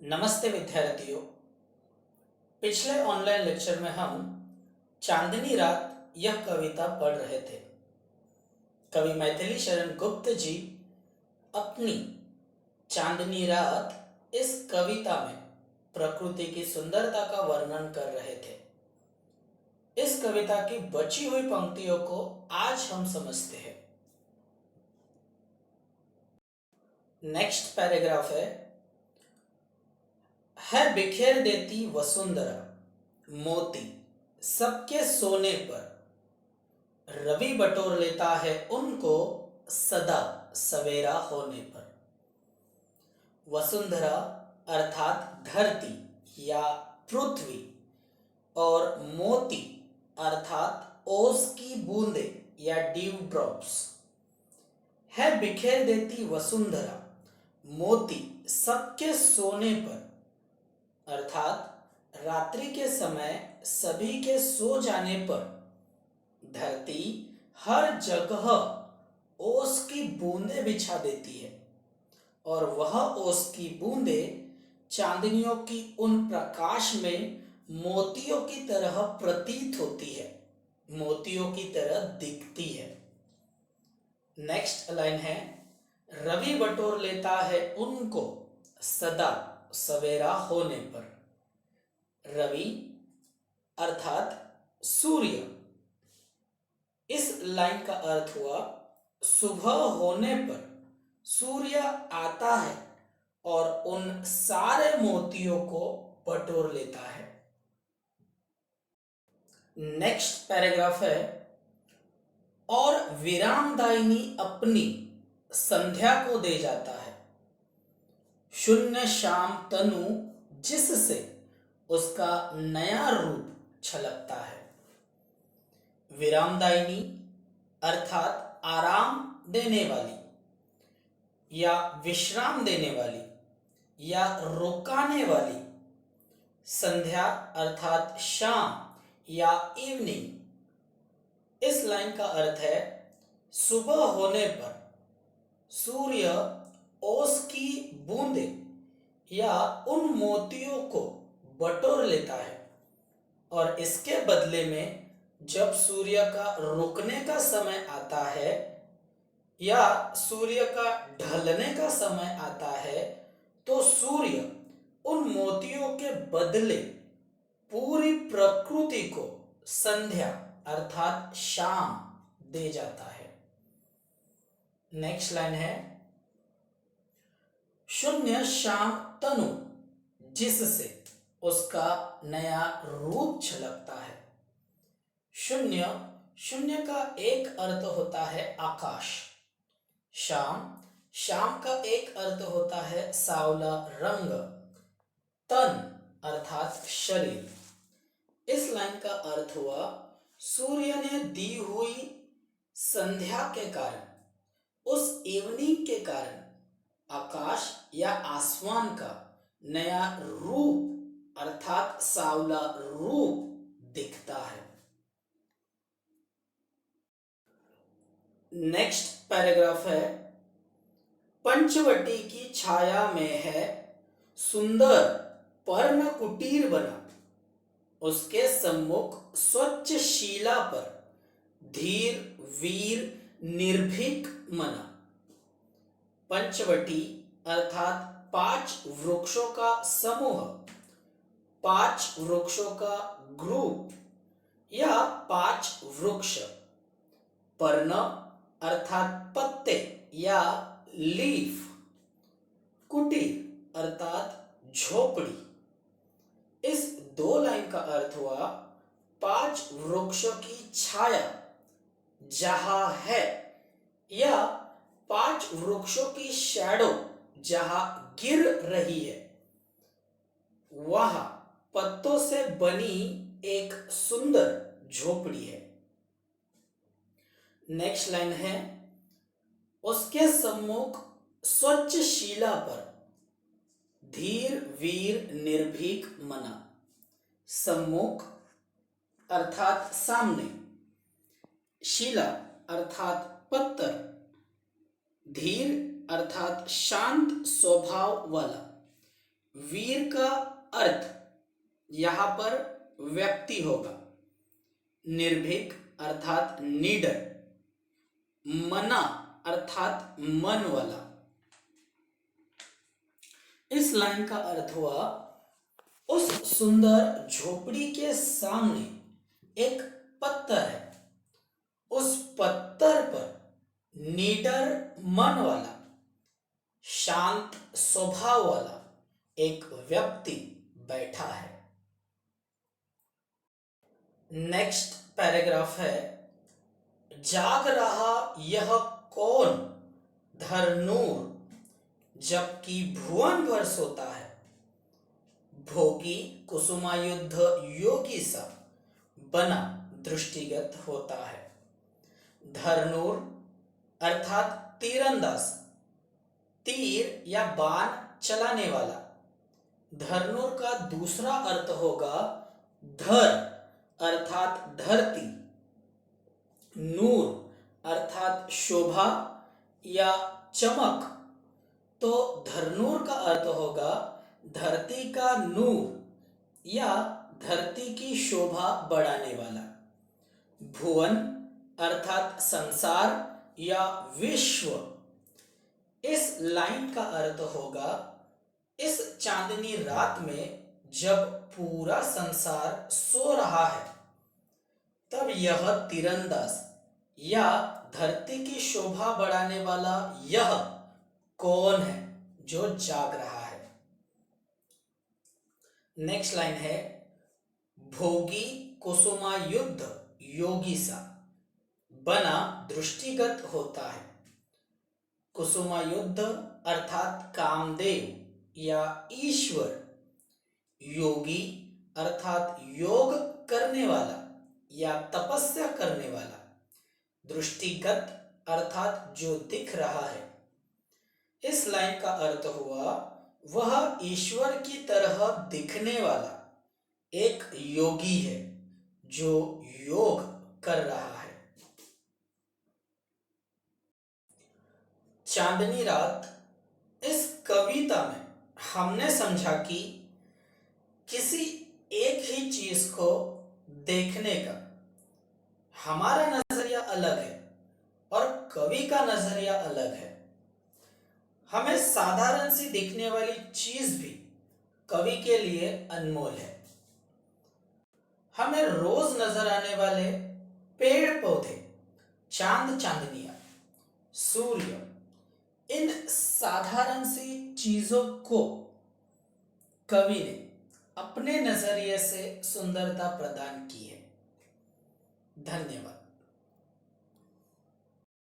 नमस्ते विद्यार्थियों। पिछले ऑनलाइन लेक्चर में हम चांदनी रात यह कविता पढ़ रहे थे। कवि मैथिली शरण गुप्त जी अपनी चांदनी रात इस कविता में प्रकृति की सुंदरता का वर्णन कर रहे थे। इस कविता की बची हुई पंक्तियों को आज हम समझते हैं। नेक्स्ट पैराग्राफ है बिखेर देती वसुंधरा मोती सबके सोने पर, रवि बटोर लेता है उनको सदा सवेरा होने पर। वसुंधरा अर्थात धरती या पृथ्वी और मोती अर्थात ओस की बूंदे या ड्यू ड्रॉप्स। है बिखेर देती वसुंधरा मोती सबके सोने पर, अर्थात रात्रि के समय सभी के सो जाने पर धरती हर जगह ओस की बूंदें बिछा देती है और वह ओस की बूंदें चांदनियों की उन प्रकाश में मोतियों की तरह प्रतीत होती है, मोतियों की तरह दिखती है। नेक्स्ट लाइन है रवि बटोर लेता है उनको सदा सवेरा होने पर। रवि अर्थात सूर्य। इस लाइन का अर्थ हुआ सुबह होने पर सूर्य आता है और उन सारे मोतियों को बटोर लेता है। नेक्स्ट पैराग्राफ है और विरामदायिनी अपनी संध्या को दे जाता है, शून्य श्याम तनु जिससे उसका नया रूप छलकता है। विरामदायिनी अर्थात आराम देने वाली या विश्राम देने वाली या रोकाने वाली। संध्या अर्थात शाम या इवनिंग। इस लाइन का अर्थ है सुबह होने पर सूर्य ओस की बूंदे या उन मोतियों को बटोर लेता है और इसके बदले में जब सूर्य का रुकने का समय आता है या सूर्य का ढलने का समय आता है तो सूर्य उन मोतियों के बदले पूरी प्रकृति को संध्या अर्थात शाम दे जाता है। नेक्स्ट लाइन है शून्य श्याम तनु जिससे उसका नया रूप छलकता है। शून्य शून्य का एक अर्थ होता है आकाश। शाम शाम का एक अर्थ होता है सावला रंग। तन अर्थात शरीर। इस लाइन का अर्थ हुआ सूर्य ने दी हुई संध्या के कारण, उस इवनिंग के कारण आकाश या आसमान का नया रूप अर्थात सावला रूप दिखता है। नेक्स्ट पैराग्राफ है पंचवटी की छाया में है सुंदर पर्ण कुटीर बना, उसके सम्मुख स्वच्छ शिला पर धीर वीर निर्भीक मना। पंचवटी अर्थात 5 वृक्षों का समूह, 5 वृक्षों का ग्रुप या 5 वृक्ष। पर्ण अर्थात पत्ते या लीफ। कुटीर अर्थात झोपड़ी। इस 2 लाइन का अर्थ हुआ 5 वृक्षों की छाया जहां है या 5 वृक्षों की शैडो जहां गिर रही है वहां पत्तों से बनी एक सुंदर झोपड़ी है। नेक्स्ट लाइन है उसके सम्मुख स्वच्छ शिला पर धीर वीर निर्भीक मना। सम्मुख अर्थात सामने, शिला अर्थात पत्थर, धीर अर्थात शांत स्वभाव वाला वीर का अर्थ यहां पर व्यक्ति होगा। निर्भीक अर्थात निडर, मना अर्थात मन वाला। इस लाइन का अर्थ हुआ, उस सुंदर झोपड़ी के सामने एक पत्थर है, उस पत्थर पर निडर मन वाला, शांत स्वभाव वाला एक व्यक्ति बैठा है। नेक्स्ट पैराग्राफ है, जाग रहा यह कौन धरनूर, जबकि भुवन भर सोता है। भोगी कुसुमायुद्ध योगी सा बना दृष्टिगत होता है। धरनूर अर्थात तीरंदाज, तीर या बाण चलाने वाला। धरनूर का दूसरा अर्थ होगा धर अर्थात धरती, नूर अर्थात शोभा या चमक। तो धरनूर का अर्थ होगा धरती का नूर या धरती की शोभा बढ़ाने वाला। भुवन अर्थात संसार या विश्व। इस लाइन का अर्थ होगा, इस चांदनी रात में जब पूरा संसार सो रहा है, तब यह तीरंदाज या धरती की शोभा बढ़ाने वाला यह कौन है जो जाग रहा है। नेक्स्ट लाइन है, भोगी कुसुमायुद्ध योगी सा बना दृष्टिगत होता है। कुसुमायुद्ध अर्थात कामदेव या ईश्वर। योगी अर्थात योग करने वाला या तपस्या करने वाला। दृष्टिगत अर्थात जो दिख रहा है। इस लाइन का अर्थ हुआ, वह ईश्वर की तरह दिखने वाला एक योगी है जो योग कर रहा है। चांदनी रात, इस कविता में हमने समझा कि किसी एक ही चीज को देखने का हमारा नजरिया अलग है और कवि का नजरिया अलग है। हमें साधारण सी दिखने वाली चीज भी कवि के लिए अनमोल है। हमें रोज नजर आने वाले पेड़ पौधे, चांद चांदनियां, सूर्य, इन साधारण सी चीजों को कवि ने अपने नजरिए से सुंदरता प्रदान की है। धन्यवाद।